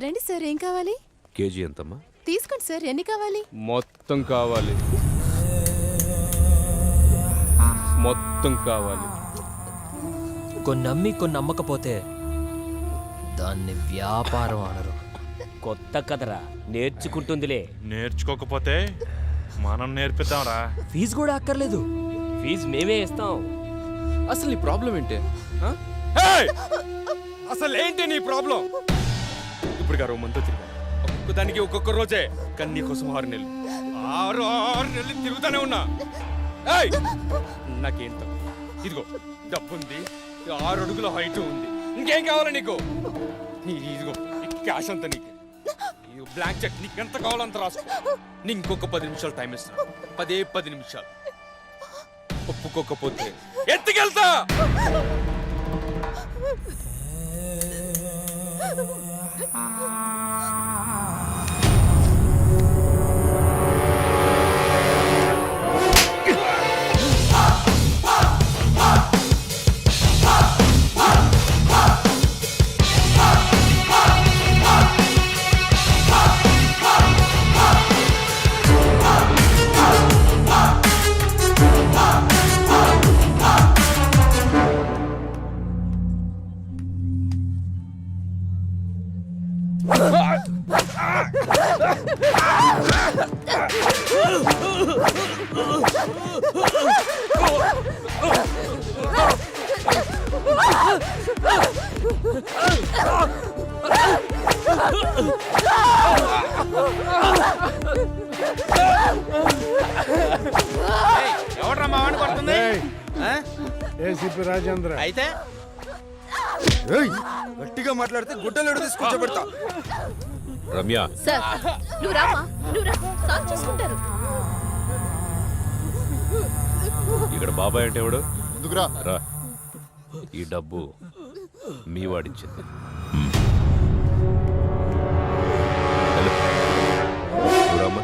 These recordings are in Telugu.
రండి సార్, ఏం కావాలి? కేజీ ఎంతమ్మా? తీసుకోండి సార్, ఎన్ని కావాలి? మొత్తం కావాలి, మొత్తం కావాలి. కొన్ని అమ్మి కొన్ని అమ్మకపోతే దాన్ని వ్యాపారం అనరు. కొత్త కథరా, నేర్చుకుంటుందిలే. నేర్చుకోకపోతే మనం నేర్పిద్దాంరా. ఫీజు కూడా అక్కర్లేదు, ఫీజు మేమే ఇస్తాం. అసలు నీ ప్రాబ్లం ఏంటి? అసలు ఏంటి నీ ప్రాబ్లం? ఇప్పుడు గారు మంతో తిరిగా ఒక్కొక్క దానికి ఒక్కొక్క రోజే, కానీ నీకోసం 6 నెలలు 6 నెలలు తిరుగుతానే ఉన్నా. నాకేం తక్కువ? ఇదిగో డబ్బుంది, 6 అడుగుల హైట్ ఉంది, ఇంకేం కావాలి నీకు? ఇదిగో క్యాష్ అంతా నీకు, బ్లాంక్ చెక్ నీకు ఎంత కావాలంత రాసుకో. నీ ఇంకొక 10 నిమిషాలు టైం ఇస్తాను, 10 నిమిషాలు. ఒప్పుకోకపోతే ఎత్తుకెళ్తా. ఎవడ్రా మా వాడిని కొడుతుంది? ఏసీపీ రాజేంద్ర. అయితే గట్టిగా మాట్లాడితే గుడ్డలు తీసుకొచ్చబెడతా. రమ్య, సార్ నువ్వు రామా, నువ్వు రా, సాల్వ్ చేసుకుంటారు. ఇక్కడ బాబాయ్ అంటే ఎవడు? ఎందుకురా? రా, ఈ డబ్బు మీ వాడిచ్చింది. రామ్మా.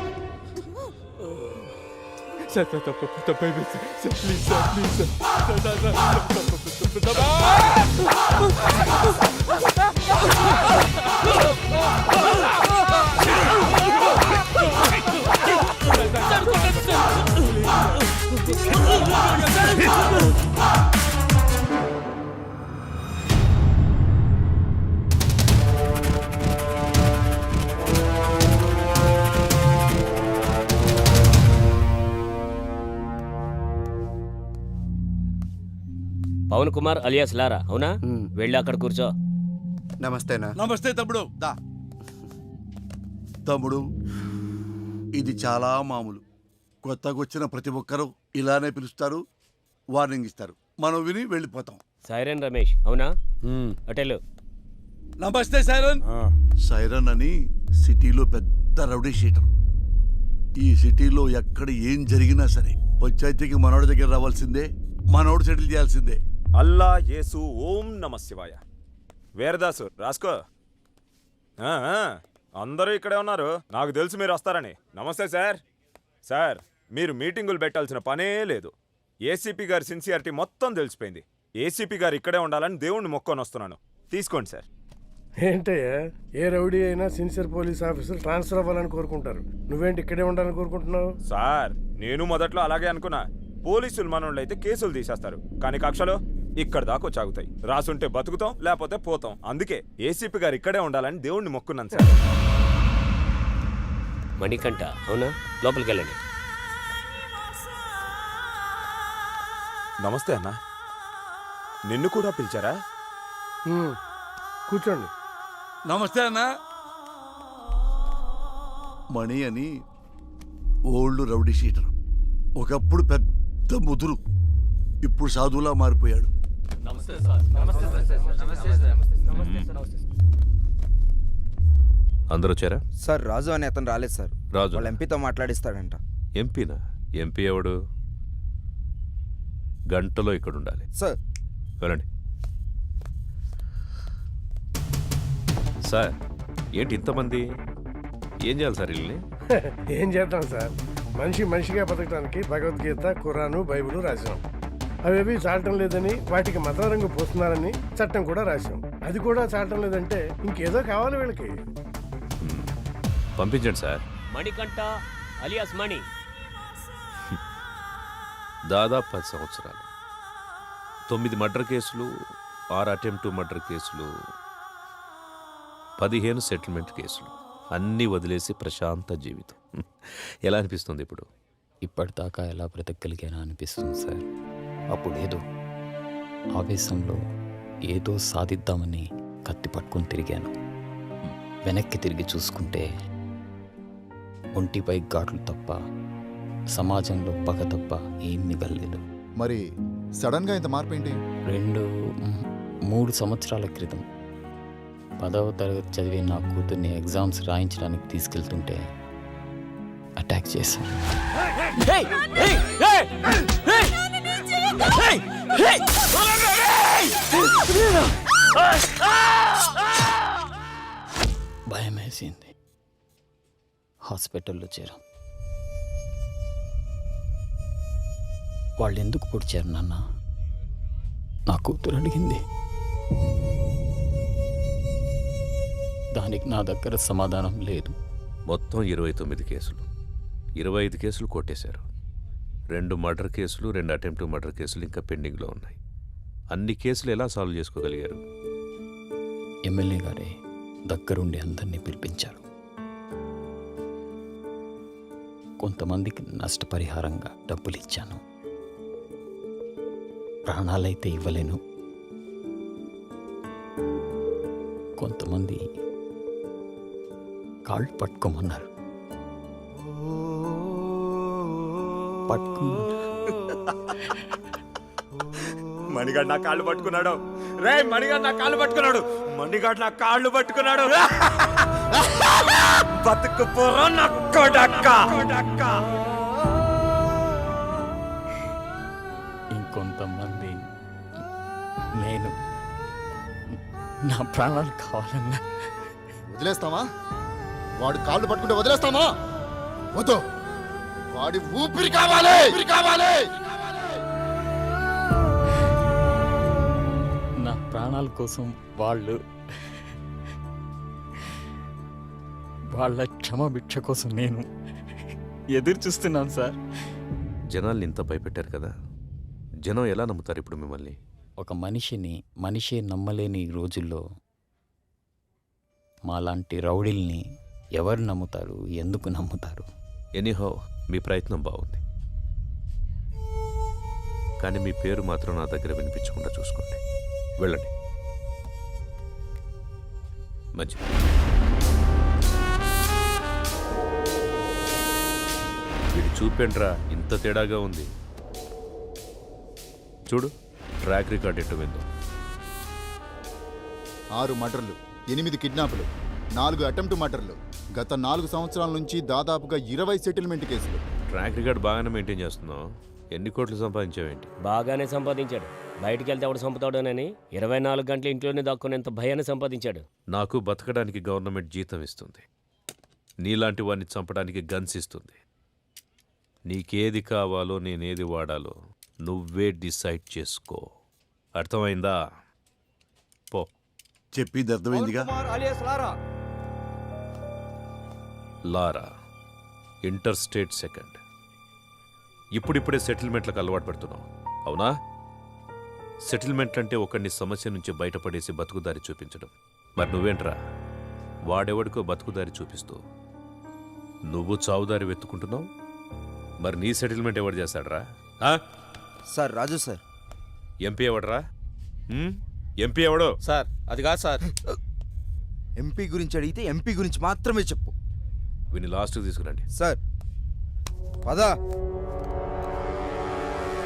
పవన్ కుమార్ అలియాస్ లారా, అవునా? వెళ్ళి అక్కడ కూర్చో. నమస్తేనా? నమస్తే తమ్ముడు. దా తమ్ముడు, ఇది చాలా మామూలు. కొత్తగా వచ్చిన ప్రతి ఒక్కరూ ఇలానే పిలుస్తారు, వార్నింగ్ ఇస్తారు, మనం విని వెళ్ళిపోతాం. సైరన్ రమేష్, అవునా? అటెలు. నమస్తే సైరన్. సైరన్ అని సిటీలో పెద్ద రౌడీ షీటర్. ఈ సిటీలో ఎక్కడ ఏం జరిగినా సరే పంచాయతీకి మనోడి దగ్గర రావాల్సిందే, మనోడు సెటిల్ చేయాల్సిందే. అల్లా యేసు ఓం నమ శివాయ. వేరదాసు రాసుకో. అందరూ ఇక్కడే ఉన్నారు, నాకు తెలుసు మీరు వస్తారని. నమస్తే సార్. సార్, మీరు మీటింగులు పెట్టాల్సిన పనే లేదు. ఏసీపీ గారి సిన్సియారిటీ మొత్తం తెలిసిపోయింది. ఏసీపీ గారు ఇక్కడే ఉండాలని దేవుణ్ణి మొక్కొని వస్తున్నాను. తీసుకోండి సార్. ఏంటయ్యా, ఏ రౌడీ అయినా సిన్సియర్ పోలీస్ ఆఫీసర్ ట్రాన్స్ఫర్ అవ్వాలని కోరుకుంటారు. నువ్వేంటి ఇక్కడే ఉండాలని కోరుకుంటున్నావు? సార్, నేను మొదట్లో అలాగే అనుకున్నా. పోలీసులు మనోళ్ళు అయితే కేసులు తీసేస్తారు, కానీ కక్షలో ఇక్కడ దాకా చాగుతాయి. రాసుంటే బతుకుతాం, లేకపోతే పోతాం. అందుకే ఏసీపీ గారు ఇక్కడే ఉండాలని దేవుణ్ణి మొక్కున్నాను సార్. మణికంఠ, అవునా? లోపలికి వెళ్ళండి. నమస్తే అన్న. నిన్ను కూడా పిలిచారా? కూర్చోండి. నమస్తే అన్న. మణి అని ఓల్డ్ రౌడీ షీటర్. ఒకప్పుడు పెద్ద ముదురు, ఇప్పుడు సాధువులా మారిపోయాడు. అందరూ వచ్చారా? సార్, రాజు అని అతను రాలేదు సార్. రాజు వాళ్ళ ఎంపీతో మాట్లాడిస్తాడంట. ఎంపీనా? ఎంపీ ఎవడు? గంటలో ఇక్కడ ఉండాలి సార్. వెళ్ళండి. సార్, ఏంటి ఇంతమంది? ఏం చేయాలి సార్ వీళ్ళని? ఏం చేద్దాం సార్, మనిషి మనిషిగా బతకడానికి భగవద్గీత, ఖురాను, బైబిల్ రాసాం. అవేవి చాలటం లేదని వాటికి మతల రంగు పోస్తున్నారని చట్టం కూడా రాశాం. అది కూడా చాలటం లేదంటే ఇంకేదో కావాలి వీళ్ళకి. పంపించండి సార్. మణికంఠ అలియాస్ మణి. దాదాపు 10 సంవత్సరాలు, 9 మర్డర్ కేసులు, 6 అటెంప్ట్ మర్డర్ కేసులు, 15 సెటిల్మెంట్ కేసులు, అన్నీ వదిలేసి ప్రశాంత జీవితం. ఎలా అనిపిస్తుంది ఇప్పుడు? ఇప్పటిదాకా ఎలా బ్రతకగలిగానా అనిపిస్తుంది సార్. అప్పుడేదో ఆవేశంలో ఏదో సాధిద్దామని కత్తి పట్టుకొని తిరిగాను. వెనక్కి తిరిగి చూసుకుంటే ఒంటిపై ఘాట్లు తప్ప, సమాజంలో పగ తప్ప ఏం మిగల్లేదు. మరి సడన్గా ఇంత మార్పు ఏంటి? 3 సంవత్సరాల క్రితం 10వ తరగతి చదివే నా కూతుర్ని ఎగ్జామ్స్ రాయించడానికి తీసుకెళ్తుంటే అటాక్ చేశాను. భయం వేసింది. హాస్పిటల్లో చేరాం. వాళ్ళు ఎందుకు పొడిచారు నాన్న? నా కూతురు అడిగింది. దానికి నా దగ్గర సమాధానం లేదు. మొత్తం 29 కేసులు, 25 కేసులు కొట్టేశారు. 2 మర్డర్ కేసులు, 2 అటెంప్ట్ మర్డర్ కేసులు ఇంకా పెండింగ్లో ఉన్నాయి. అన్ని కేసులు ఎలా సాల్వ్ చేసుకోగలిగారు? ఎమ్మెల్యే గారే దగ్గరుండి అందరినీ పిలిపించారు. కొంతమందికి నష్టపరిహారంగా డబ్బులు ఇచ్చాను. ప్రాణాలైతే ఇవ్వలేను. కొంతమంది కాళ్ళు పట్టుకోమన్నారు. మణిగాడు నా కాళ్ళు పట్టుకున్నాడు. రే మణిగాడు నా కాళ్ళు పట్టుకున్నాడు. మణిగాడు నా కాళ్ళు పట్టుకున్నాడు. బతుకు పోరా నా కొడక్క. ఇంకొంతమంది నేను నా ప్రాణాలు కావాలన్నా వదిలేస్తామా? వాడు కాళ్ళు పట్టుకుంటే వదిలేస్తామా? వద్దు, వాడి ఊపిరి కావాలి, ఊపిరి కావాలి. నా ప్రాణాల కోసం వాళ్ళ క్షమభిక్ష కోసం నేను ఎదురు చూస్తున్నాను సార్. జనాల్ని ఇంత భయపెట్టారు కదా, జనం ఎలా నమ్ముతారు ఇప్పుడు మిమ్మల్ని? ఒక మనిషే నమ్మలేని ఈ రోజుల్లో మాలాంటి రౌడీల్ని ఎవరు నమ్ముతారు? ఎందుకు నమ్ముతారు? ఎనీహో మీ ప్రయత్నం బాగుంది, కానీ మీ పేరు మాత్రం నా దగ్గర వినిపించకుండా చూసుకోండి. వెళ్ళండి. మంచిది. వీడు చూపేంట్రా ఇంత తేడాగా ఉంది. చూడు ట్రాక్ రికార్డ్ ఎట్టు విందో. 6 మర్డర్లు, 8 కిడ్నాపులు, 4 అటెంప్ట్ మర్డర్లు, గత 4 సంవత్సరాల నుంచి దాదాపుగా 20 సెటిల్మెంట్ కేసులు. ట్రాక్ రికార్డ్ బాగానే మెయింటైన్ చేస్తున్నావు. ఎన్ని కోట్లు సంపాదించావేంటి? బాగానే సంపాదించాడు. బయటికి వెళ్తే ఎవడు చంపుతాడోనని 24 గంటలు ఇంట్లోనే దాక్కునేంత భయాన్ని సంపాదించాడు. నాకు బతకడానికి గవర్నమెంట్ జీతం ఇస్తుంది, నీలాంటి వాడిని చంపడానికి గన్స్ ఇస్తుంది. నీకేది కావాలో నేనేది వాడాలో నువ్వే డిసైడ్ చేసుకో. అర్థమైందా? పో. చెప్పింది అర్థమైందిగా. లారా ఇంటర్ స్టేట్ సెకండ్. ఇప్పుడిప్పుడే సెటిల్మెంట్లకు అలవాటు పడుతున్నావు, అవునా? సెటిల్మెంట్ అంటే ఒకరిని సమస్య నుంచి బయటపడేసి బతుకుదారి చూపించడం. మరి నువ్వేంట్రా, వాడెవడికో బతుకుదారి చూపిస్తూ నువ్వు చావుదారి వెతుకుంటున్నావు. మరి నీ సెటిల్మెంట్ ఎవడు చేస్తాడరా? సార్ రాజు సార్. ఎంపీ ఎవడరా? ఎంపీ ఎవడో? సార్ అది కాదు సార్. ఎంపీ గురించి అడిగితే ఎంపీ గురించి మాత్రమే చెప్పు. వీని లాస్ట్కి తీసుకురండి. సార్ పదా.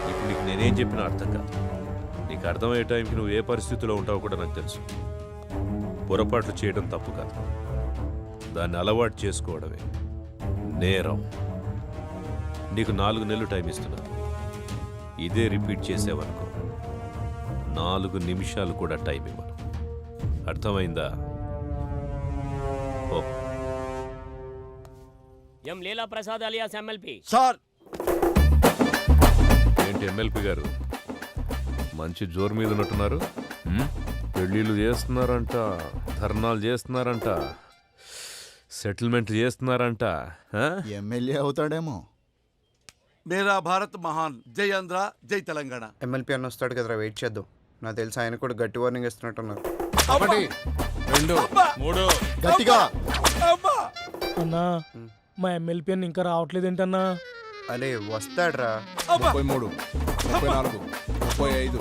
ఇప్పుడు నీకు నేనేం చెప్పినా అర్థం కాదు. నీకు అర్థమయ్యే టైంకి నువ్వు ఏ పరిస్థితిలో ఉంటావో కూడా నాకు తెలుసు. పొరపాట్లు చేయడం తప్పు కాదు, దాన్ని అలవాటు చేసుకోవడమే నేరం. నీకు 4 నెలలు టైం ఇస్తున్నాను. ఇదే రిపీట్ చేసేవనుకో 4 నిమిషాలు కూడా టైం ఇవ్వను. అర్థమైందా? ఓ. ఎం లీలా ప్రసాద్ అలియాస్ ఎమ్మెల్పీ. సార్ ఏంటి ఎమ్మెల్పీ గారు, మంచి జోరు మీద ఉన్నట్టున్నారు. పెళ్ళిళ్ళు చేస్తున్నారంట, ధర్నాలు చేస్తున్నారంట, సెటిల్మెంట్ చేస్తున్నారంట. ఎమ్మెల్యే అవుతాడేమో. మేరా భారత్ మహాన్, జై ఆంధ్ర, జై తెలంగాణ. ఎమ్మెల్పీ అన్న వస్తాడు కదరా, వెయిట్ చేద్దాం. నాకు తెలిసి ఆయన కూడా గట్టి వార్నింగ్ ఇస్తున్నట్టున్నారు. 1 2 3 గట్టిగా. అన్నా మా ఎమ్మెల్పీ అని ఇంకా రావట్లేదేంటన్నా? అరే వస్తాడ్రా. 33 34 35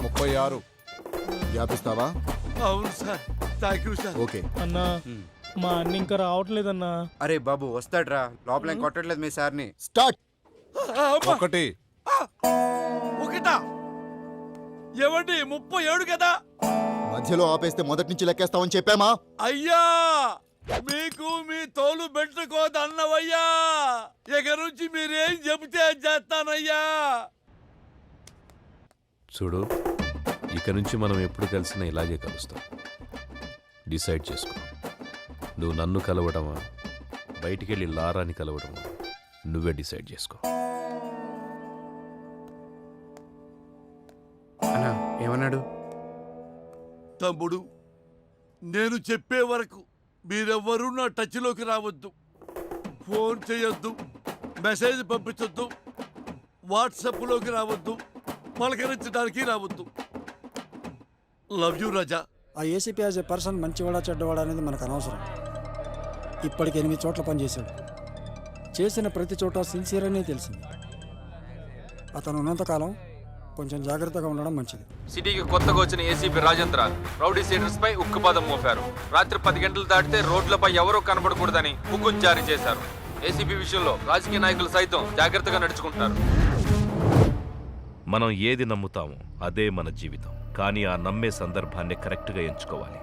36 వ్యాపిస్తావా? అవును sir, thank you sir. Okay. అన్నా మా అన్న ఇంకా రావట్లేదన్నా. అరే బాబు వస్తాడ్రా, లోపల ఏం కొట్టట్లేదు మీ సార్ని. స్టార్ట్. 1 ఒకటా? ఏమండి 37 కదా? మధ్యలో ఆపేస్తే మొదటి నుంచి లెక్కేస్తామని చెప్పామా? అయ్యా మీకు మీ తోలు పెట్టుకోదన్నవయ్యా. ఇక నుంచి మీరేం చెబితే చేస్తానయ్యా. చూడు, ఇక నుంచి మనం ఎప్పుడు కలిసినా ఇలాగే కలుస్తాం. డిసైడ్ చేసుకో. నువ్వు నన్ను కలవడమా, బయటికెళ్ళి లారాని కలవడమా, నువ్వే డిసైడ్ చేసుకో. అన్నా ఏమన్నాడు? తమ్ముడు, నేను చెప్పే వరకు మీరెవ్వరూ నా టచ్లోకి రావద్దు. ఫోన్ చేయొద్దు, మెసేజ్ పంపించొద్దు, వాట్సాప్లోకి రావద్దు, పలకరించడానికి రావద్దు. లవ్ యూ రాజా. ఆ ఏసీపీ యాజ్ ఏ పర్సన్ మంచివాడా చెడ్డవాడా అనేది మనకు అనవసరం. ఇప్పటికి 8 చోట్ల పనిచేశాడు. చేసిన ప్రతి చోట సిన్సియర్ అనే తెలిసింది. అతను ఉన్నంతకాలం కొంచెం జాగ్రత్తగా ఉండడం మంచిది. సిటీకి కొత్తగా వచ్చిన ఏసీపీ రాజేంద్ర రౌడీ సీడర్స్ పై ఉక్కుపాదం మోపారు. రాత్రి 10 గంటలు దాటితే రోడ్లపై ఎవరూ కనబడకూడదని హుకుం జారీ చేశారు. ఏసీపీ విషయంలో రాజకీయ నాయకులు సైతం జాగ్రత్తగా నడుచుకుంటారు. మనం ఏది నమ్ముతామో అదే మన జీవితం. కానీ ఆ నమ్మే సందర్భాన్ని కరెక్ట్గా ఎంచుకోవాలి.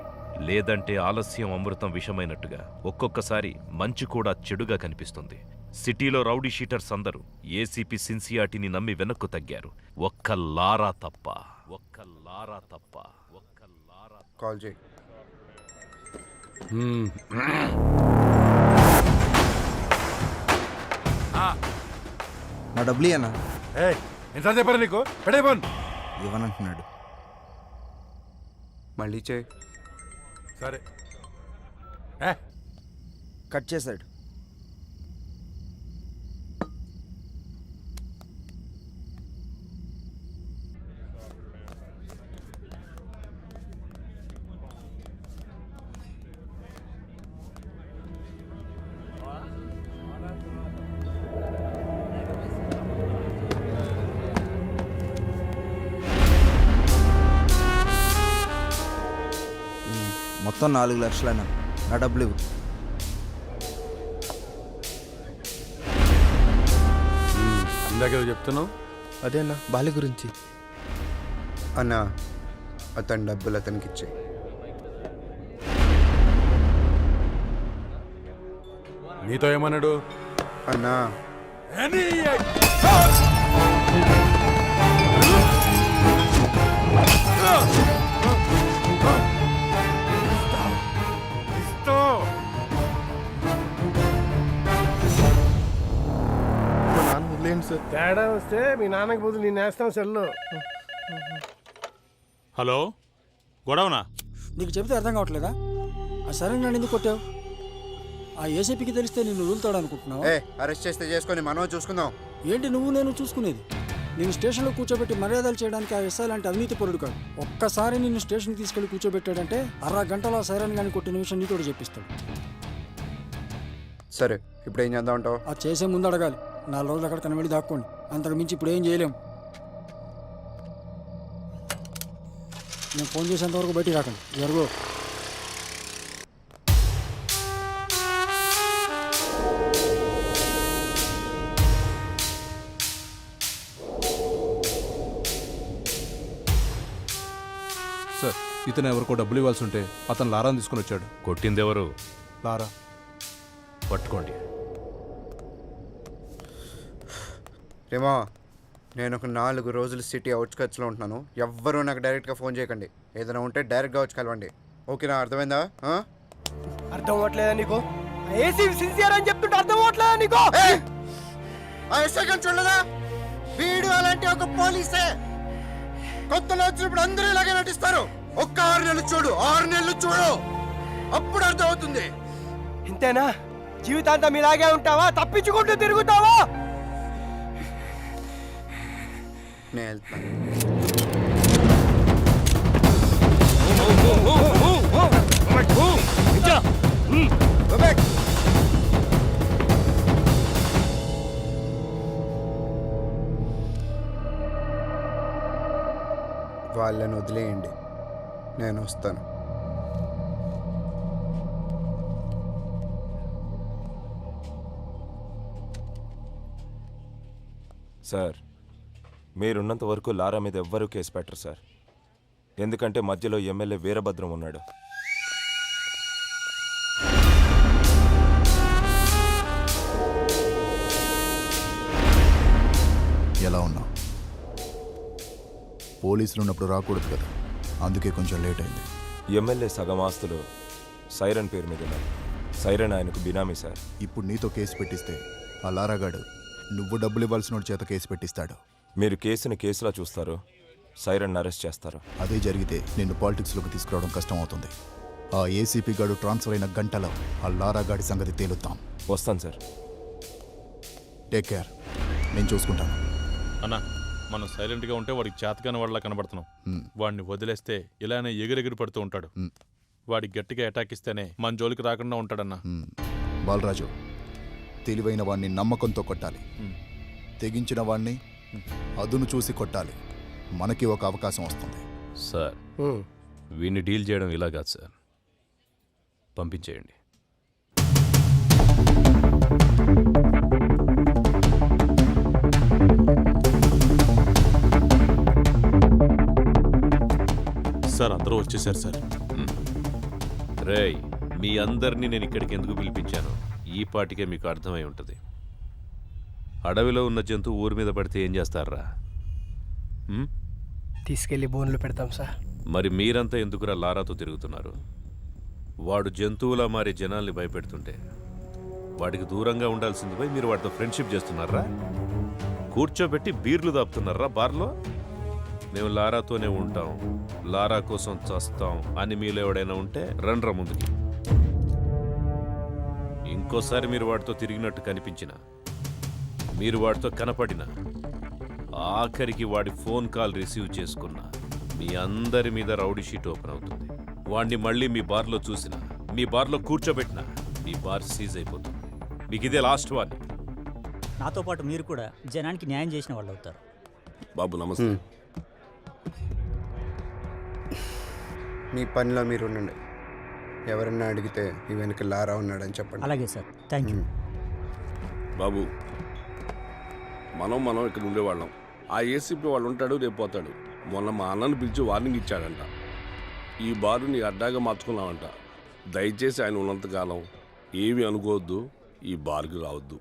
లేదంటే ఆలస్యం అమృతం విషమైనట్టుగా ఒక్కొక్కసారి మంచి కూడా చెడుగా కనిపిస్తుంది. సిటీలో రౌడీ షీటర్స్ అందరూ ఏసీపీ సిన్సియారిటీని నమ్మి వెనక్కు తగ్గారు. ఒక్క లారా తప్ప. కాల్ చేయి. నా డబ్బులు అన్నా. ఎంత చెప్పారు నీకు? పెడేపోన్ ఇవ్వనంటున్నాడు. మళ్ళీ చేయి. సరే. కట్ చేశాడు. మొత్తం 4 లక్షలన్నా. నా డబ్బులు ఇవ్వు. ఇందాకేదో చెప్తున్నావు. అదే అన్న బాలి గురించి. అన్నా అతని డబ్బులు అతనికి ఇచ్చే. నీతో ఏమన్నాడు? అన్నా తేడా వస్తే మీ నాన్నకి బదులు నేను వేస్తాం సెల్లో. హలో, గొడవనా? నీకు చెబితే అర్థం కావట్లేదా? ఆ సరే నన్ను ఎందుకు కొట్టావు? ఆ ఏసీపీకి తెలిస్తే నిన్ను వదులుతాడు అనుకుంటున్నావు? అరెస్ట్ చేస్తే చేసుకొని మనం చూసుకుందాం. ఏంటి నువ్వు నేను చూసుకునేది? నేను స్టేషన్లో కూర్చోబెట్టి మర్యాదలు చేయడానికి ఆ ఎస్ఐ లాంటి అవినీతి పరుడు కాదు. ఒక్కసారి నిన్ను స్టేషన్కి తీసుకెళ్లి కూర్చోబెట్టాడంటే 1/2 గంటలో సైరన్ కానీ కొట్టిన విషయం నీతో చెప్పిస్తాడు. సరే, ఇప్పుడు ఏం చేద్దాం అంటావు? అది చేసే ముందు అడగాలి. 4 రోజులు అక్కడ కనబడి దాక్కోండి. అంతకు మించి ఇప్పుడు ఏం చేయలేం. నేను ఫోన్ చేసేంతవరకు బయటికి రాకండి. జరుగు. సార్, ఇతను ఎవరికో డబ్బులు ఇవ్వాల్సి ఉంటే అతను లారాని తీసుకుని వచ్చాడు. కొట్టిందెవరు? లారా. పట్టుకోండి. రేమా, నేను ఒక 4 రోజులు సిటీ అవుట్స్కట్స్లో ఉంటున్నాను. ఎవ్వరూ నాకు డైరెక్ట్గా ఫోన్ చేయకండి. ఏదైనా ఉంటే డైరెక్ట్గా వచ్చి కలవండి. ఓకేనా? అర్థమైందా? అర్థం అవ్వట్లేదా నీకు? ఏసీపీ సిన్సియర్ అని చెప్తుంటే అర్థం అవ్వట్లేదా నీకు? చూడలేదా? వీడు అలాంటి ఒక పోలీసే. కొత్తలో వచ్చినప్పుడు అందరూ ఇలాగే నటిస్తారు. ఒక్క 6 నెలలు చూడు, 6 నెలలు చూడు, అప్పుడు అర్థం అవుతుంది. ఇంతేనా? జీవితాంతం ఇలాగే ఉంటావా? తప్పించుకుంటూ తిరుగుతావా? నేను వెళ్తాను. Go back. వాళ్ళని వదిలేయండి, నేను వస్తాను. సార్, మీరున్నంత వరకు లారా మీద ఎవ్వరూ కేసు పెట్టరు సార్. ఎందుకంటే మధ్యలో ఎమ్మెల్యే వీరభద్రం ఉన్నాడు. ఎలా ఉన్నావు? పోలీసులు ఉన్నప్పుడు రాకూడదు కదా, అందుకే కొంచెం లేట్ అయింది. ఎమ్మెల్యే సగం ఆస్తులు సైరన్ పేరు మీద ఉన్నాయి. సైరన్ ఆయనకు బినామీ సార్. ఇప్పుడు నీతో కేసు పెట్టిస్తే ఆ లారాగాడు నువ్వు డబ్బులు ఇవ్వాల్సిన చేత కేసు పెట్టిస్తాడు. మీరు కేసుని కేసులా చూస్తారు, సైరన్ అరెస్ట్ చేస్తారు. అదే జరిగితే నిన్ను పాలిటిక్స్లోకి తీసుకురావడం కష్టం అవుతుంది. ఆ ఏసీపీ గాడు ట్రాన్స్ఫర్ అయిన గంటలో ఆ లారాగాడి సంగతి తేలుతాం. వస్తాను సార్. టేక్ కేర్, నేను చూసుకుంటాను. అన్నా, మనం సైలెంట్గా ఉంటే వాడికి చేతకాని వాళ్ళ కనబడుతున్నాం. వాడిని వదిలేస్తే ఇలానే ఎగిరెగిరి పడుతూ ఉంటాడు. వాడికి గట్టిగా అటాక్ ఇస్తేనే మన జోలికి రాకుండా ఉంటాడన్నా. బాలరాజు, తెలివైన వాడిని నమ్మకంతో కొట్టాలి, తెగించిన వాడిని అదును చూసి కొట్టాలి. మనకి ఒక అవకాశం వస్తుంది. సార్, వీడిని డీల్ చేయడం ఇలా కాదు సార్, పంపించేయండి. సార్, అందరూ వచ్చేసారు సార్. రేయ్, మీ అందరినీ నేను ఇక్కడికి ఎందుకు పిలిపించాను ఈ పాటికే మీకు అర్థమై ఉంటుంది. అడవిలో ఉన్న జంతువు ఊరి మీద పడితే ఏం చేస్తారా? తీసుకెళ్లి బోన్లు పెడతాం సార్. మరి మీరంతా ఎందుకురా లారాతో తిరుగుతున్నారు? వాడు జంతువులా మారి జనాల్ని భయపెడుతుంటే వాడికి దూరంగా ఉండాల్సింది పోయి మీరు వాడితో ఫ్రెండ్షిప్ చేస్తున్నారా? కూర్చోబెట్టి బీర్లు దాపుతున్నారా బార్లో? మేము లారాతోనే ఉంటాం, లారా కోసం చస్తాం అని మీలో ఎవడైనా ఉంటే రండ్రా ముందుకి. ఇంకోసారి మీరు వాడితో తిరిగినట్టు కనిపించినా, మీరు వాడితో కనపడినా, ఆఖరికి వాడి ఫోన్ కాల్ రిసీవ్ చేసుకున్నా మీ అందరి మీద రౌడీ షీట్ ఓపెన్ అవుతుంది. వాడిని మళ్ళీ మీ బార్లో చూసినా, మీ బార్లో కూర్చోబెట్టినా మీ బార్ సీజ్ అయిపోతుంది. మీకు ఇదే లాస్ట్ వార్నింగ్. నాతో పాటు మీరు కూడా జనానికి న్యాయం చేసిన వాళ్ళు అవుతారు. బాబు నమస్తే. మీ పనిలో మీరు ఉండండి. ఎవరన్నా అడిగితే ఈ వెనక లారా ఉన్నాడని చెప్పండి. అలాగే సార్, థ్యాంక్ యూ. బాబు, మనం ఇక్కడ ఉండేవాళ్ళం. ఆ ఏసీపీ వాళ్ళు ఉంటాడు, రేపు పోతాడు. మొన్న మా అన్నను పిలిచి వార్నింగ్ ఇచ్చాడంట. ఈ బారు నీ అడ్డాగా మార్చుకున్నావంట. దయచేసి ఆయన ఉన్నంతకాలం ఏమి అనుకోవద్దు, ఈ బార్కి రావద్దు.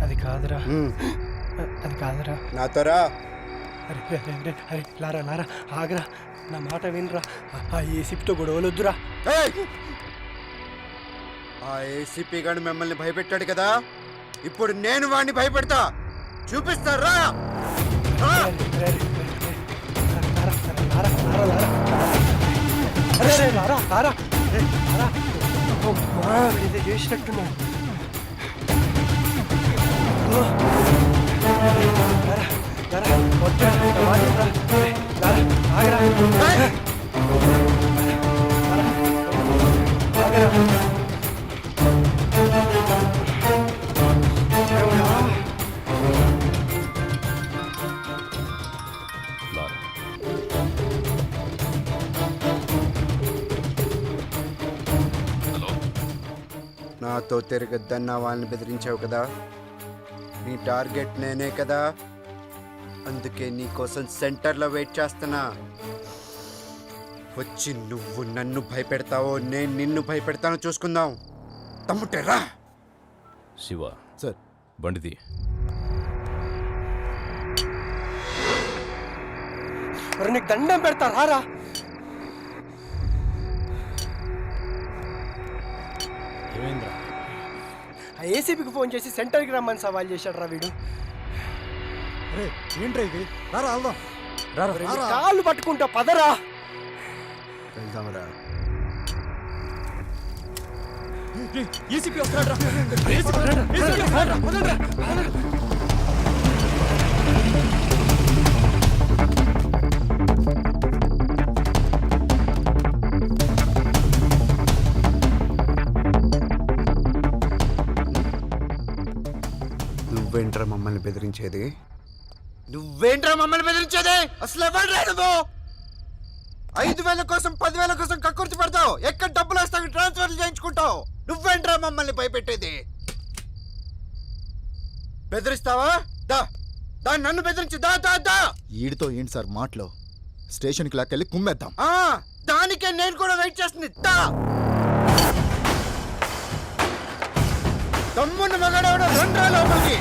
అది కాదురా, అది కాదురా. నాతో రా. అరే అరే లారా లారా, ఆగరా, నా మాట వినరా. ఆ ఏసీపీతో గొడవలొద్దురా. ఆ ఏసీపీ గారు మిమ్మల్ని భయపెట్టాడు కదా, ఇప్పుడు నేను వాడిని భయపెడతా. చూపిస్తారా? చేసినట్టున్నా నాతో తిరగద్దన్న వాళ్ళని బెదిరించావు కదా, నీ టార్గెట్ నేనే కదా, అందుకే నీకోసం సెంటర్లో వెయిట్ చేస్తున్నా. వచ్చి నువ్వు నన్ను భయపెడతావో నేను నిన్ను భయపెడతానో చూసుకుందాం. తమ్ముటేరా శివ సార్ బండిది. నీకు దండం పెడతా రారా. ఆ ఏసీపీకి ఫోన్ చేసి సెంటర్కి రమ్మని సవాల్ చేశాడు రా వీడు. ఏంట్రా ఇది? రారా వెళ్దాం. కాళ్ళు పట్టుకుంటా పదరా. వెళ్దాంరా. ఏసీపీ వస్తాడు రా. నువ్వేంట్రా మమ్మల్ని బెదిరించేది? నువ్వేంట్రా మమ్మల్ని బెదిరించేది? అసలు ఎవరు నువ్వు? 5,000 కోసం 10,000 కోసం కక్కుర్తి పడతావు. ఎక్కడ డబ్బులు వస్తావు ట్రాన్స్ఫర్లు చేయించుకుంటావు. నువ్వేంట్రా మమ్మల్ని భయపెట్టేది? బెదిరిస్తావా? దా దాన్ని నన్ను బెదిరించి దా దా దా. ఈడితో ఏంటి సార్ మాటలో? స్టేషన్కి లాక్కెళ్ళి కుమ్మేద్దాం. దానికే నేను కూడా వెయిట్ చేస్తుంది. దా తమ్మున్న మగాడవడం రండ్రా లోపలికి.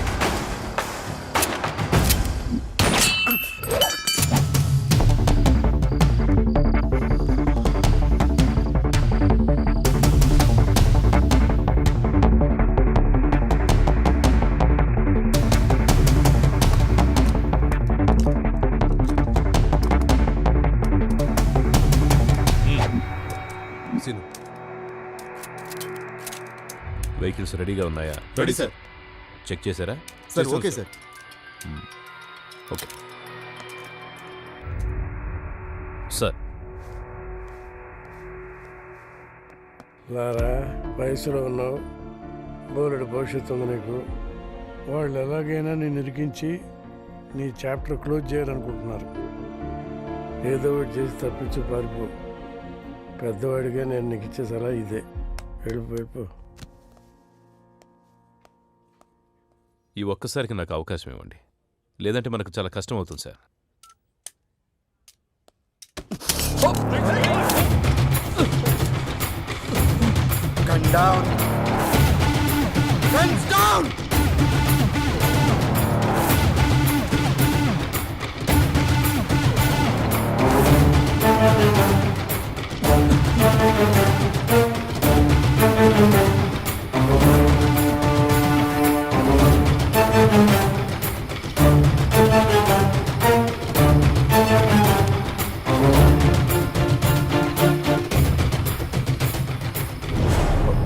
వెహికల్స్ రెడీగా ఉన్నాయా? Ready sir. చెక్ చేశారా? Sir okay sir. Okay sir. లారా వయసులో ఉన్నావు, బోలెడు భవిష్యత్తు ఉంది నీకు. వాళ్ళు ఎలాగైనా నేను ఇరికించి నీ చాప్టర్ క్లోజ్ చేయాలనుకుంటున్నారు. ఏదో ఒకటి చేసి తప్పించి పారిపో. పెద్దవాడిగా నేను నీకు ఇచ్చే సలహా ఇదే, వెళ్ళిపోయిపో. ఈ ఒక్కసారికి నాకు అవకాశం ఇవ్వండి, లేదంటే మనకు చాలా కష్టం అవుతుంది sir. Gun down. Guns down.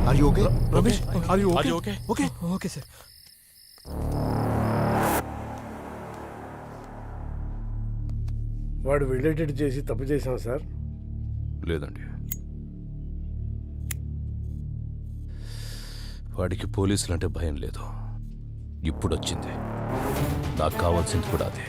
Are you okay? Ramesh, Are you okay? Are you okay? Okay. Okay sir. వాడు వెళ్ళేటట్టు చేసి తప్పు చేశాం సార్. లేదండి, వాడికి పోలీసులు అంటే భయం లేదు. ఇప్పుడు వచ్చింది, నాకు కావాల్సింది కూడా అదే.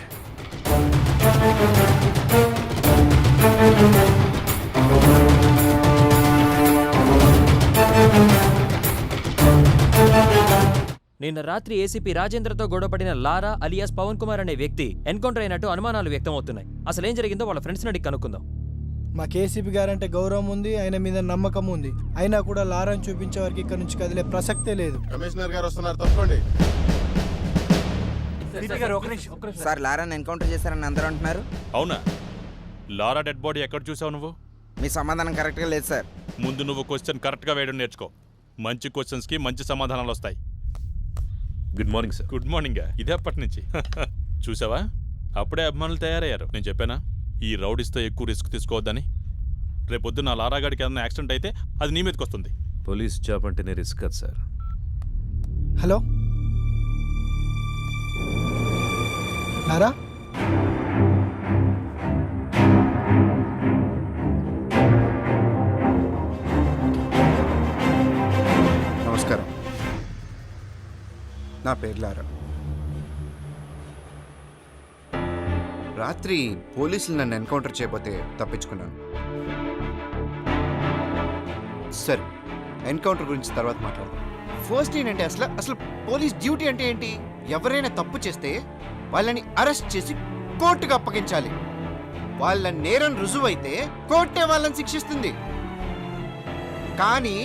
నిన్న రాత్రి ఏసీపీ రాజేంద్రతో గొడవపడిన లారా అలియాస్ పవన్ కుమార్ అనే వ్యక్తి ఎన్కౌంటర్ అయినట్టు అనుమానాలు వ్యక్తం అవుతున్నాయి. అసలు ఏం జరిగిందో వాళ్ళ ఫ్రెండ్స్ అడిగి కనుక్కుందాం. మా కేసీపీ గారంటే గౌరవం ఉంది, ఆయన మీద నమ్మకం ఉంది. అయినా కూడా లారాని చూపించే వారికి ఇక్కడ నుంచి కదిలే ప్రసక్తే లేదు. కమిషనర్ గారు వస్తున్నారు, తప్పండి. సార్ లారాని ఎన్కౌంటర్ చేశారని అందరూ అంటున్నారు. అవునా? లారా డెడ్ బాడీ ఎక్కడ చూసావు నువ్వు? మీ సమాధానం కరెక్ట్గా లేదు సార్. ముందు నువ్వు క్వశ్చన్ కరెక్ట్గా వేయడం నేర్చుకో. మంచి క్వశ్చన్స్కి మంచి సమాధానాలు వస్తాయి. Good morning sir. Good morning. ఇదే అప్పటి నుంచి చూసావా, అప్పుడే అభిమానులు తయారయ్యారు. నేను చెప్పానా ఈ రౌడీస్తో ఎక్కువ రిస్క్ తీసుకోవద్దని? రేపొద్దు నా లారాగాడికి ఏదైనా యాక్సిడెంట్ అయితే అది నీ మీదకి వస్తుంది. పోలీస్ జాబ్ అంటేనే రిస్క్ కదా సార్. హలో లారా, నమస్కారం, నా పేరు లారా. రాత్రి పోలీసులు నన్ను ఎన్కౌంటర్ చేయబోతే తప్పించుకున్నాను. సరే, ఎన్కౌంటర్ గురించి తర్వాత మాట్లాడదాం. ఫస్ట్ ఏంటంటే అసలు అసలు పోలీస్ డ్యూటీ అంటే ఏంటి? ఎవరైనా తప్పు చేస్తే వాళ్ళని అరెస్ట్ చేసి కోర్టుకు అప్పగించాలి. వాళ్ళ నేరం రుజువైతే కోర్టే వాళ్ళని శిక్షిస్తుంది. కానీ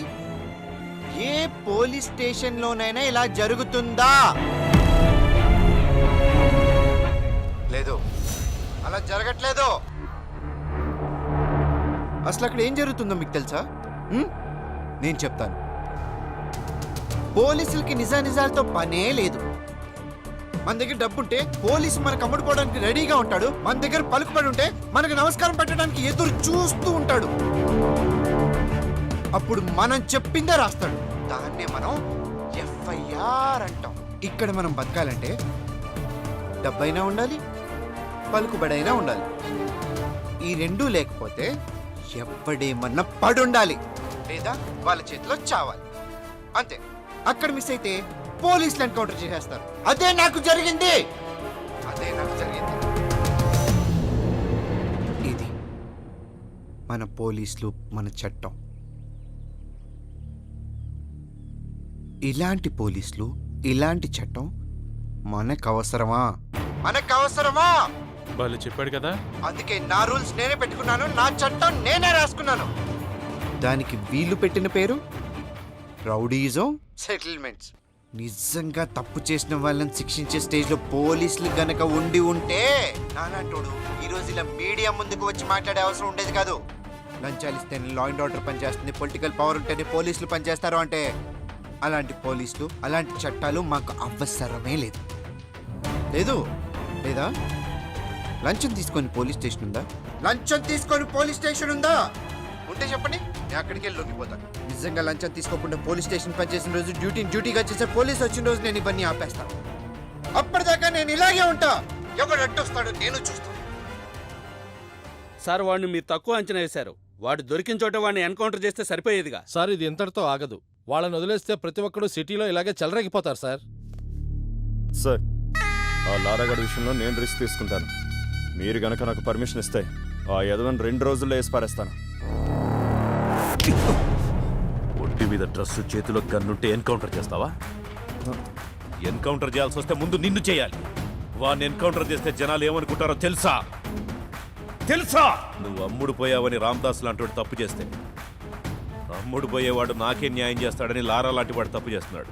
ఏ పోలీస్ స్టేషన్లోనైనా ఇలా జరుగుతుందా? లేదు, అలా జరగట్లేదు. అసలు అక్కడ ఏం జరుగుతుందో మీకు తెలుసా? నేను చెప్తాను. పోలీసులకి నిజానిజాలతో పనే లేదు. మన దగ్గర డబ్బుంటే పోలీసు మనకు అమ్ముడుకోవడానికి రెడీగా ఉంటాడు. మన దగ్గర పలుకుబడి ఉంటే మనకు నమస్కారం పెట్టడానికి ఎదురు చూస్తూ ఉంటాడు. అప్పుడు మనం చెప్పిందే రాస్తాడు. దాన్నే మనం ఎఫ్ఐఆర్ అంటాం. ఇక్కడ మనం బతకాలంటే డబ్బైనా ఉండాలి, పలుకుబడైనా ఉండాలి. ఈ రెండూ లేకపోతే ఎవడేమన్నా పడుండాలి, లేదా వాళ్ళ చేతిలో చావాలి. అంతే. అక్కడ మిస్ అయితే పోలీసులు ఎన్కౌంటర్ చేసేస్తారు. అదే నాకు జరిగింది. ఇది మన పోలీసులు, మన చట్టం. ఇలాంటి పోలీసులు, ఇలాంటి చట్టం మనకు అవసరమా? వాళ్ళు చెప్పాడు కదా, అందుకే నా రూల్స్ నేనే పెట్టుకున్నాను, నా చట్టం నేనే రాసుకున్నాను. దానికి వీళ్ళు పెట్టిన పేరు రౌడీజం సెటిల్మెంట్స్. నిజంగా తప్పు చేసిన వాళ్ళని శిక్షించే స్టేజ్ లో పోలీసులు గనక ఉండి ఉంటే నానంటోడు ఈ రోజు ఇలా మీడియా ముందుకు వచ్చి మాట్లాడే అవసరం ఉండేది కాదు. లంచాలు ఇస్తేనే లా అండ్ ఆర్డర్ పనిచేస్తుంది, పొలిటికల్ పవర్ ఉంటేనే పోలీసులు పనిచేస్తారు అంటే అలాంటి పోలీసులు, అలాంటి చట్టాలు మాకు అవసరమే లేదు. లేదా? లంచం తీసుకొని పోలీస్ స్టేషన్ ఉందా? ఉంటే చెప్పండి, నేను అక్కడికి వెళ్ళి లొంగిపోతాను. నిజంగా లంచం తీసుకోకుండా పోలీస్ స్టేషన్ పనిచేసిన రోజు డ్యూటీగా చేసే పోలీస్ వచ్చిన రోజు నేను ఇవన్నీ ఆపేస్తాను. అప్పటిదాకా నేను ఇలాగే ఉంటా. ఎవడు అడ్డొస్తాడో నేను చూస్తాను. సార్ వాడిని మీరు తక్కువ అంచనా వేశారు. వాడు దొరికిన చోట వాడిని ఎన్కౌంటర్ చేస్తే సరిపోయేదిగా. సార్ ఇది ఇంతటితో ఆగదు. వాళ్ళని వదిలేస్తే ప్రతి ఒక్కడు సిటీలో ఇలాగే చెలరేగిపోతారు సార్. సార్, ఆ లారాగడ్ విషయంలో నేను రిస్క్ తీసుకుంటాను. మీరు గనక నాకు పర్మిషన్ ఇస్తే ఆ యదవని 2 రోజుల్లో వేసి పారేస్తాను. ఒంటి మీద డ్రెస్సు, చేతిలో గన్నుంటే ఎన్కౌంటర్ చేస్తావా? ఎన్కౌంటర్ చేయాల్సి వస్తే ముందు నిన్ను చేయాలి. వాడిని ఎన్కౌంటర్ చేస్తే జనాలు ఏమనుకుంటారో తెలుసా? నువ్వు అమ్ముడు పోయావని రామ్దాస్ లాంటి తప్పు చేస్తే అమ్ముడు పోయేవాడు నాకే న్యాయం చేస్తాడని లారా లాంటి వాడు తప్పు చేస్తున్నాడు.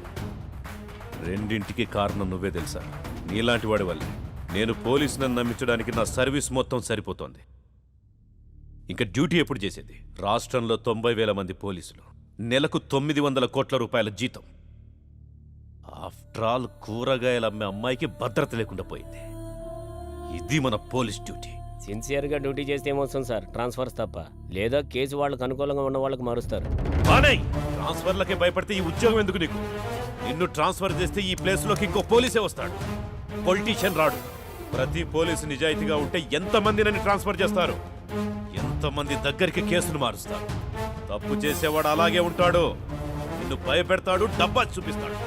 రెండింటికి కారణం నువ్వే తెలుసా? నీలాంటి వాడి వల్లే నేను పోలీసులను నమ్మించడానికి నా సర్వీస్ మొత్తం సరిపోతోంది. ఇంకా డ్యూటీ ఎప్పుడు చేసేది? రాష్ట్రంలో 90,000 మంది పోలీసులు, నెలకు 900 కోట్ల రూపాయల జీతం. ఆఫ్టర్ ఆల్ కూరగాయలు అమ్మే అమ్మాయికి భద్రత లేకుండా పోయింది. ఇది మన పోలీస్ డ్యూటీ. సిన్సియర్గా డ్యూటీ చేస్తే ఏమొస్తుంది సార్? ట్రాన్స్ఫర్స్ తప్ప. లేదా కేసు వాళ్ళకు అనుకూలంగా ఉన్న వాళ్ళకి మారుస్తారు. ట్రాన్స్ఫర్లకే భయపడితే ఈ ఉద్యోగం ఎందుకు నీకు? నిన్ను ట్రాన్స్ఫర్ చేస్తే ఈ ప్లేస్లోకి ఇంకో పోలీసే వస్తాడు, పొలిటీషియన్ రాడు. ప్రతి పోలీసు నిజాయితీగా ఉంటే ఎంతమంది నన్ను ట్రాన్స్ఫర్ చేస్తారు, ఎంతమంది దగ్గరికి కేసును మారుస్తారు. తప్పు చేసేవాడు అలాగే ఉంటాడు. నిన్ను భయపెడతాడు, డబ్బా చూపిస్తాడు.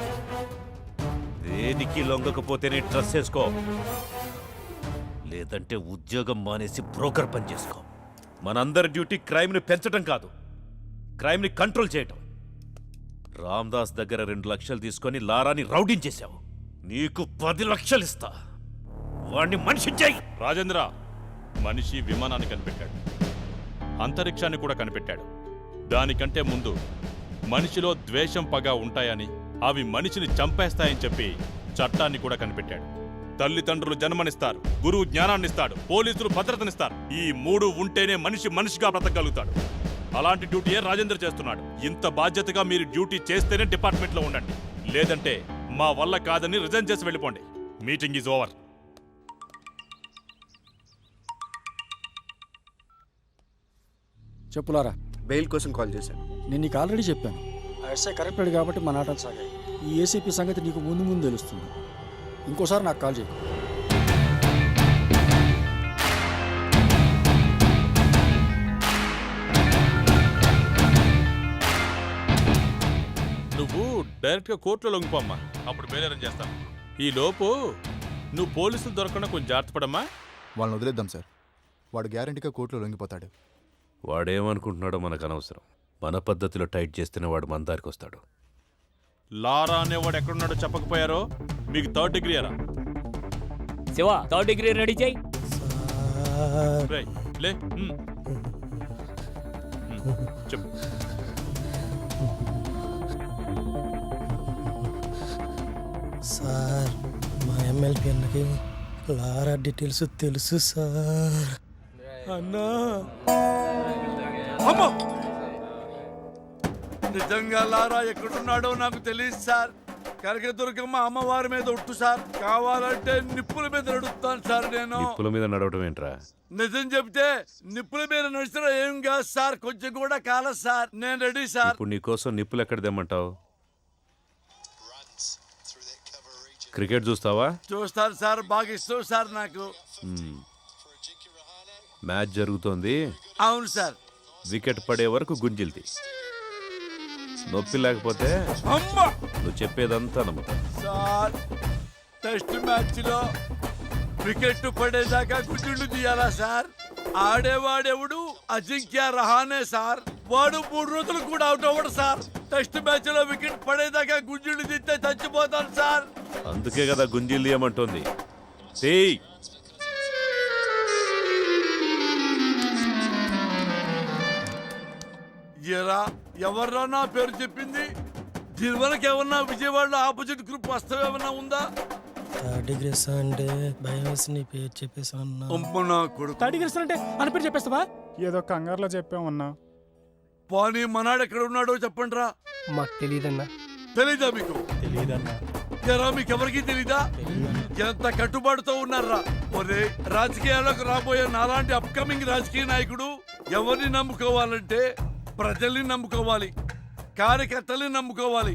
దేనికి లొంగకపోతేనే డ్రెస్ చేసుకో, లేదంటే ఉద్యోగం మానేసి బ్రోకర్ పని చేసుకో. మనందరి డ్యూటీ క్రైమ్ని పెంచడం కాదు, క్రైమ్ని కంట్రోల్ చేయటం. రామ్దాస్ దగ్గర 2 లక్షలు తీసుకొని లారాని రౌడించేశావు. నీకు 10 లక్షలు ఇస్తా, వాడిని మనిషి చేయి. రాజేంద్ర మనిషి విమానాన్ని కనిపెట్టాడు, అంతరిక్షాన్ని కూడా కనిపెట్టాడు. దానికంటే ముందు మనిషిలో ద్వేషం, పగ ఉంటాయని, అవి మనిషిని చంపేస్తాయని చెప్పి చట్టాన్ని కూడా కనిపెట్టాడు. తల్లిదండ్రులు జన్మనిస్తారు, గురువు జ్ఞానాన్నిస్తాడు, పోలీసులు భద్రతనిస్తారు. ఈ 3 ఉంటేనే మనిషి మనిషిగా బ్రతకగలుగుతాడు. అలాంటి డ్యూటీయే రాజేంద్ర చేస్తున్నాడు. ఇంత బాధ్యతగా మీరు డ్యూటీ చేస్తేనే డిపార్ట్మెంట్లో ఉండండి, లేదంటే మా వల్ల కాదని రిజైన్ చేసి వెళ్ళిపోండి. Meeting is over. చెప్పులారా, బెయిల్ కోసం కాల్ చేశాను. నేను నీకు ఆల్రెడీ చెప్పాను. ఆ ఎస్ఐ కరెక్టెడ్ కాబట్టి మన ఆటలు సాగాయి. ఈ ఏసీపీ సంగతి నీకు ముందు తెలుస్తుంది. ఇంకోసారి నాకు కాల్ చేయి. నువ్వు డైరెక్ట్గా కోర్టులో లొంగిపోమ్మా, అప్పుడు బెయిల్ అరేంజ్ చేస్తాను. ఈ లోపు నువ్వు పోలీసులు దొరకకుండా కొంచెం జాగ్రత్త పడమ్మా. వాళ్ళని వదిలేద్దాం సార్, వాడు గ్యారంటీగా కోర్టులో లొంగిపోతాడు. వాడేమనుకుంటున్నాడో మనకు అనవసరం. మన పద్ధతిలో టైట్ చేస్తేనే వాడు మన దారికి వస్తాడు. లారా అనేవాడు ఎక్కడున్నాడో చెప్పకపోయారో మీకు 3rd డిగ్రీ అరా. శివ 3rd డిగ్రీ రెడీ చేయి. రేయ్, లే. చెప్పు. సార్ మా ఎమ్మెల్పీ అన్నకి లారా డీటెయిల్స్ తెలుసు సార్. అన్నా అమ్మో! నిజంగా లారా ఎక్కడున్నాడో నాకు తెలియదు సార్. కనకదుర్గమ్మ అమ్మవారి మీద ఒట్టు సార్. కావాలంటే నిప్పుల మీద నడుస్తాను సార్ నేను. నిప్పుల మీద నడవటం ఏంట్రా? నిజం చెప్తే నిప్పుల మీద నడిచినా ఏం కాదు సార్. కొంచెం కూడా కాలేదు సార్. నేను రెడీ సార్. ఇప్పుడు నీకోసం నిప్పులు ఎక్కడ తెమ్మంటావు? క్రికెట్ చూస్తావా? చూస్తాను సార్. బాగా ఇష్టం సార్ నాకు. మ్యాచ్ జరుగుతోంది. అవును సార్. వికెట్ పడే వరకు గుంజిల్ది. నొప్పి లేకపోతే నువ్వు చెప్పేదంతా నమ్ముతా. సార్ టెస్ట్ మ్యాచ్ లో వికెట్ పడేదాకా గుడ్డు తీయాలా సార్? ఆడేవాడెవడు? అజింక్య రహానే సార్. వాడు 3 రోజులు కూడా అవుట్ అవ్వడు సార్. టెస్ట్ మ్యాచ్ లో వికెట్ పడేదాకా గుంజుడు తీస్తే చచ్చిపోతాను సార్. అందుకే కదా గుంజీలు తీయమంటోంది. తీయ్. ఎరా ఎవర్రా నా పేరు చెప్పింది? దీని వరకు ఏమన్నా విజయవాడలో ఆపోజిట్ గ్రూప్ వస్తావు ఏమన్నా ఉందా? 3rd డిగ్రీ అంటే భయం వేసి నీ పేరు చెప్పేసా అన్నా. నా కొడుకు 3rd డిగ్రీ అంటే అని పేరు చెప్పేస్తావా? ఏదో కంగారులో చెప్పామన్నా. పానీ మనాడు ఎక్కడ ఉన్నాడో చెప్పండి రా. మాకు తెలియదన్నా. తెలీదా మీకు? తెలియదన్నా. ఎరా మీకెవరికి తెలీదా? ఎంత కట్టుబాటుతో ఉన్నారా? ఒరే రాజకీయాలకు రాబోయే నాలాంటి అప్కమింగ్ రాజకీయ నాయకుడు ఎవరిని నమ్ముకోవాలంటే ప్రజల్ని నమ్ముకోవాలి, కార్యకర్తల్ని నమ్ముకోవాలి.